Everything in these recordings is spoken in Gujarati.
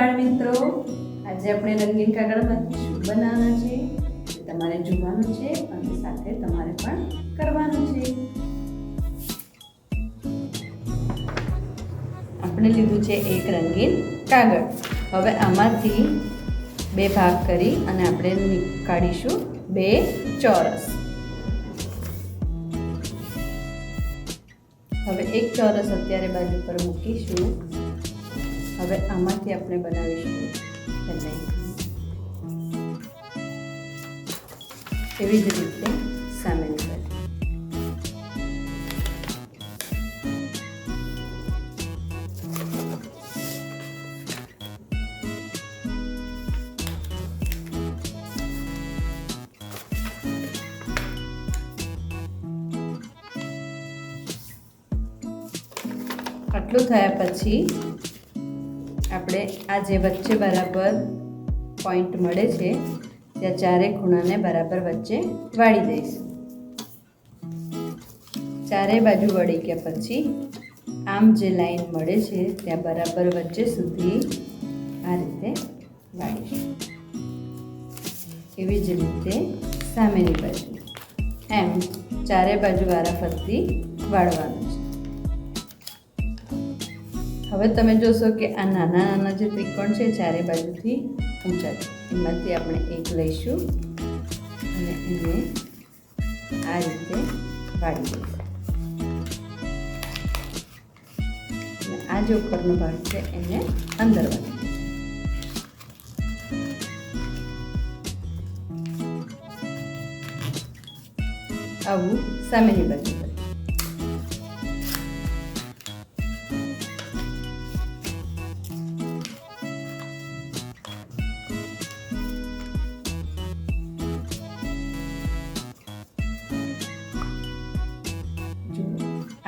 બાળમિત્રો, આજે આપણે રંગીન કાગળમાંથી શું બનાવવાના છે તે તમારે જોવાનું છે અને સાથે તમારે પણ કરવાનું છે. આપણે લીધું છે એક રંગીન કાગળ. હવે આમાંથી બે ભાગ કરી અને આપણે કાઢીશું બે ચોરસ. હવે એક ચોરસ અત્યારે બાજુ પર મૂકીશું. હવે આમાંથી આપણે બનાવીશું એવી જ રીતે સામેની બાજુ. આટલું થયા પછી આપણે આ જે વચ્ચે બરાબર પોઈન્ટ મળે છે ત્યાં ચારે ખૂણાને બરાબર વચ્ચે વાળી દઈશું. ચારે બાજુ વળી ગયા પછી આમ જે લાઈન મળે છે ત્યાં બરાબર વચ્ચે સુધી આ રીતે વાળીશું. એવી જ રીતે સામેની બાજુ એમ ચારે બાજુ વારાફરતી વાળવાનું છે. હવે તમે જોશો કે આ નાના નાના જે ત્રિકોણ છે ચારે બાજુથી ઊંચા છે, એમાંથી આપણે એક લઈશું અને એને આ રીતે વાળી દઈશું. અને આ જે ઉપરનો ભાગ છે એને અંદર વાળી દઈશું. આવું સામેની બાજુ.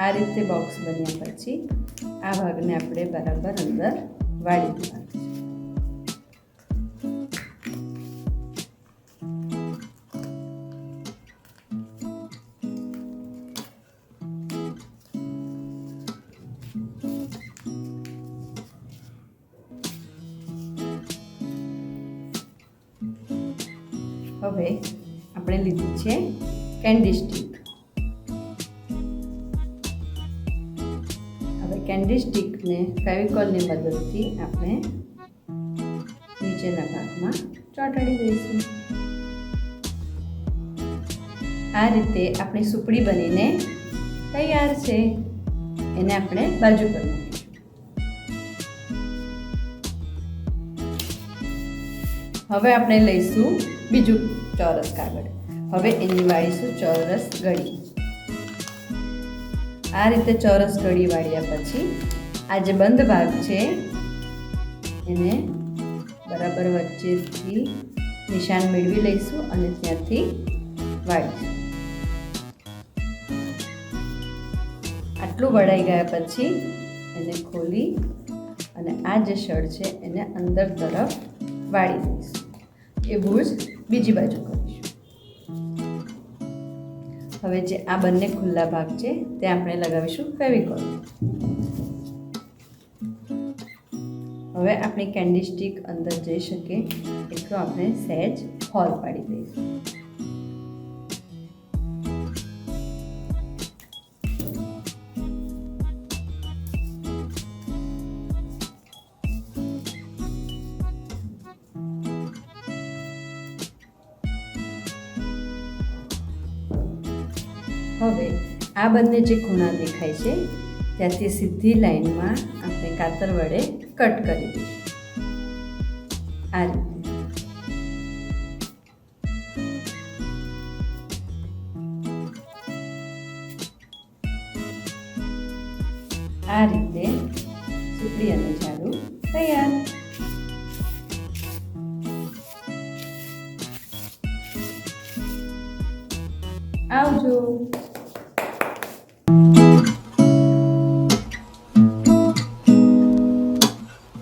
આ રીતે બોક્સ બન્યા પછી આ ભાગને આપણે બરાબર અંદર વાળી દેવાનું છે. હવે આપણે લીધી છે કેન્ડી સ્ટિક. કેન્ડી સ્ટિકને ફેવિકોલની મદદથી આપણે નીચેના ભાગમાં ચોંટાડી દઈશું. આ રીતે આપણી સુપડી બનીને તૈયાર છે. એને આપણે બાજુ પર મૂકીશું. હવે આપણે લઈશું બીજું ચોરસ કાગળ. હવે એની વાળીશું ચોરસ ગળી. આ રીતે ચોરસ ગળી વાળ્યા પછી આ જે બંધ ભાગ છે એને બરાબર વચ્ચેથી નિશાન મેળવી લઈશું અને ત્યાંથી વાળીશું. આટલું વળાઈ ગયા પછી એને ખોલી અને આ જે શળ છે એને અંદર તરફ વાળી દઈશું. એવું જ બીજી બાજુ કરીશું. હવે જે આ બંને ખુલ્લા ભાગ છે તે આપણે લગાવીશું ફેવિકોલ. હવે આપણી કેન્ડી સ્ટિક અંદર જઈ શકે એટલું આપણે સહેજ હોલ પાડી દઈશું. હવે આ બંને જે ખૂણા દેખાય છે ત્યાંથી સીધી લાઈનમાં આપણે કાતર વડે કટ કરી દઈશું. આ રીતે. આ રીતે સુપડી અને ઝાડુ તૈયાર. આવજો.